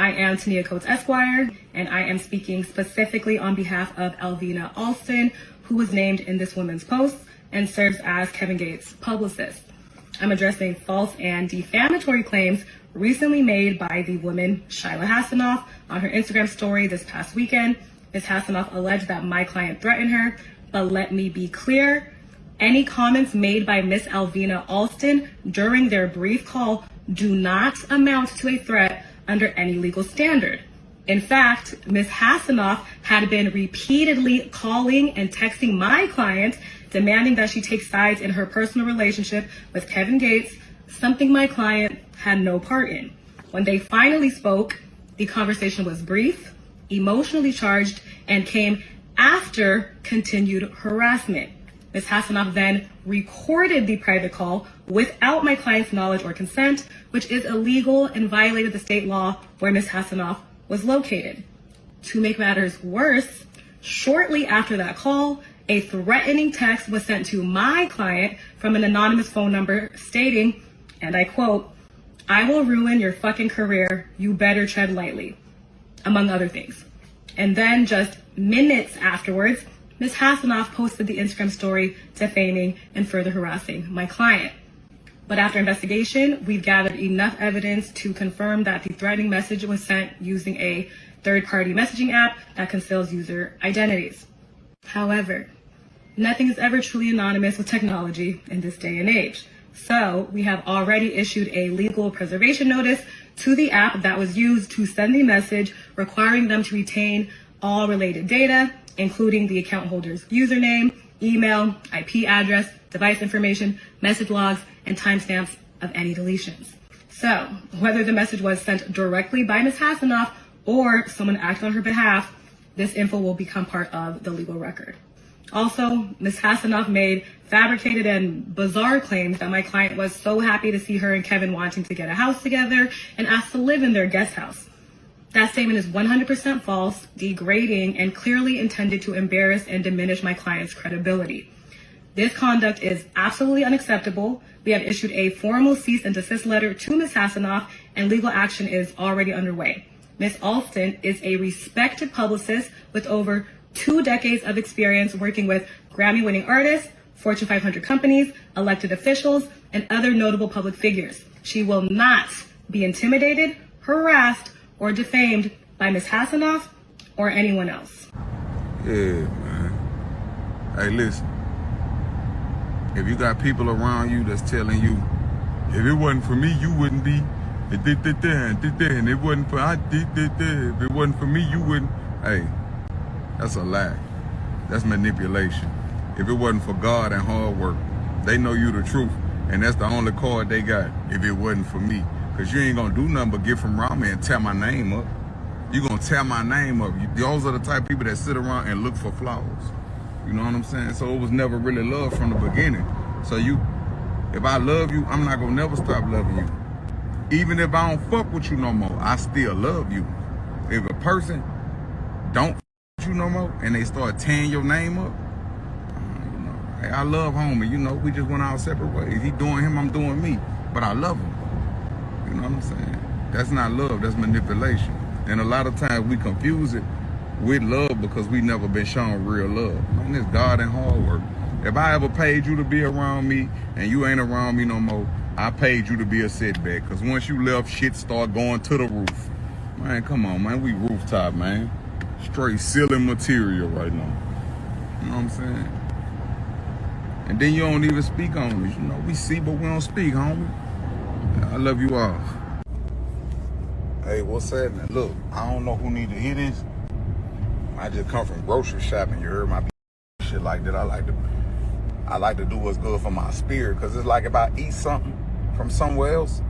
I am Tania Coates Esquire, and I am speaking specifically on behalf of Elvina Alston, who was named in this woman's post and serves as Kevin Gates' publicist. I'm addressing false and defamatory claims recently made by the woman Shyla Hassanoff on her Instagram story this past weekend. Ms. Hassanoff alleged that my client threatened her, but let me be clear. Any comments made by Ms. Elvina Alston during their brief call do not amount to a threat under any legal standard. In fact, Ms. Hassanoff had been repeatedly calling and texting my client, demanding that she take sides in her personal relationship with Kevin Gates, something my client had no part in. When they finally spoke, the conversation was brief, emotionally charged, and came after continued harassment. Ms. Hassanoff then recorded the private call without my client's knowledge or consent, which is illegal and violated the state law where Ms. Hassanoff was located. To make matters worse, shortly after that call, a threatening text was sent to my client from an anonymous phone number stating, and I quote, "I will ruin your fucking career, you better tread lightly," among other things. And then just minutes afterwards, Ms. Hassanoff posted the Instagram story defaming and further harassing my client. But after investigation, we've gathered enough evidence to confirm that the threatening message was sent using a third-party messaging app that conceals user identities. However, nothing is ever truly anonymous with technology in this day and age. So we have already issued a legal preservation notice to the app that was used to send the message, requiring them to retain all related data, including the account holder's username, email, IP address, device information, message logs, and timestamps of any deletions. So whether the message was sent directly by Ms. Hassanoff or someone acted on her behalf, this info will become part of the legal record. Also, Ms. Hassanoff made fabricated and bizarre claims that my client was so happy to see her and Kevin wanting to get a house together and asked to live in their guest house. That statement is 100% false, degrading, and clearly intended to embarrass and diminish my client's credibility. This conduct is absolutely unacceptable. We have issued a formal cease and desist letter to Ms. Hassanoff, and legal action is already underway. Ms. Alston is a respected publicist with over 2 decades of experience working with Grammy-winning artists, Fortune 500 companies, elected officials, and other notable public figures. She will not be intimidated, harassed, or defamed by Ms. Hassanoff or anyone else. Yeah, man. Hey, listen. If you got people around you that's telling you, if it wasn't for me, you wouldn't be, and it wasn't for, if it wasn't for me, you wouldn't, hey, that's a lie. That's manipulation. If it wasn't for God and hard work, they know you the truth, and that's the only card they got, if it wasn't for me. Because you ain't going to do nothing but get from around me and tear my name up. You're going to tear my name up. Those are the type of people that sit around and look for flaws. You know what I'm saying? So it was never really love from the beginning. So if I love you, I'm not going to never stop loving you. Even if I don't fuck with you no more, I still love you. If a person don't fuck with you no more and they start tearing your name up, hey, I love homie, we just went our separate ways. He doing him, I'm doing me. But I love him. You know what I'm saying? That's not love, that's manipulation. And a lot of times we confuse it with love because we never been shown real love. Man, it's God and hard work. If I ever paid you to be around me and you ain't around me no more, I paid you to be a setback. Because once you left, shit start going to the roof. Man, come on, man. We rooftop, man. Straight ceiling material right now. You know what I'm saying? And then you don't even speak on us. We see, but we don't speak, homie. I love you all. Hey, what's happening? Look, I don't know who need to hear this. I just come from grocery shopping. You heard my shit like that. I like to do what's good for my spirit. Because it's like if I eat something from somewhere else,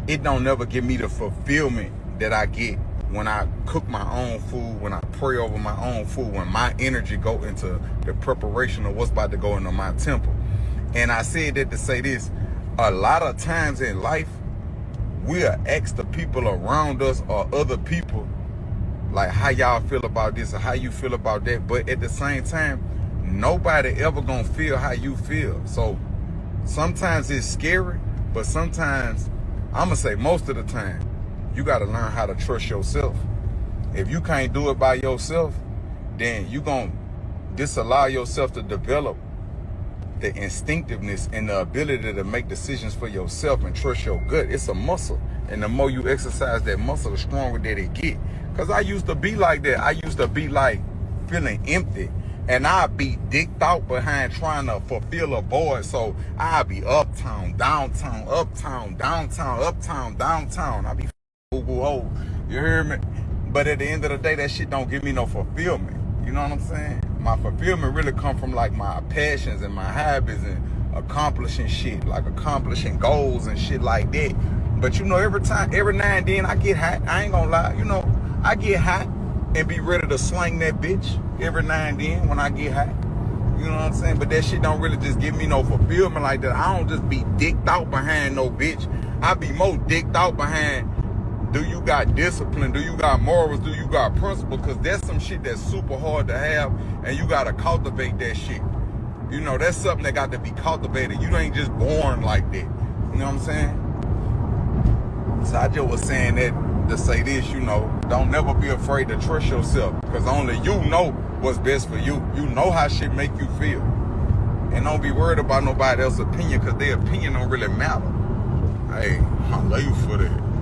it don't never give me the fulfillment that I get when I cook my own food, when I pray over my own food, when my energy go into the preparation of what's about to go into my temple. And I said that to say this. A lot of times in life, we'll ask the people around us or other people, like, how y'all feel about this or how you feel about that. But at the same time, nobody ever gonna feel how you feel. So sometimes it's scary, but sometimes, I'm gonna say most of the time, You got to learn how to trust yourself. If you can't do it by yourself, then you going to disallow yourself to develop the instinctiveness and the ability to make decisions for yourself and trust your gut. It's a muscle. And the more you exercise that muscle, the stronger that it get. Because I used to be like that. I used to be like feeling empty. And I'd be dicked out behind trying to fulfill a void. So I'd be uptown, downtown, uptown, downtown, uptown, downtown. I'd be old. You hear me? But at the end of the day, that shit don't give me no fulfillment. You know what I'm saying? My fulfillment really come from like my passions and my habits and accomplishing shit, like accomplishing goals and shit like that. But you know, every now and then I get hot. I ain't gonna lie. You know, I get hot and be ready to slang that bitch every now and then when I get hot. You know what I'm saying? But that shit don't really just give me no fulfillment like that. I don't just be dicked out behind no bitch. I be more dicked out behind, do you got discipline? Do you got morals? Do you got principle? Because that's some shit that's super hard to have, and you got to cultivate that shit. You know, that's something that got to be cultivated. You ain't just born like that. You know what I'm saying? So I just was saying that to say this, you know, don't never be afraid to trust yourself, because only you know what's best for you. You know how shit make you feel. And don't be worried about nobody else's opinion, because their opinion don't really matter. Hey, I love you for that.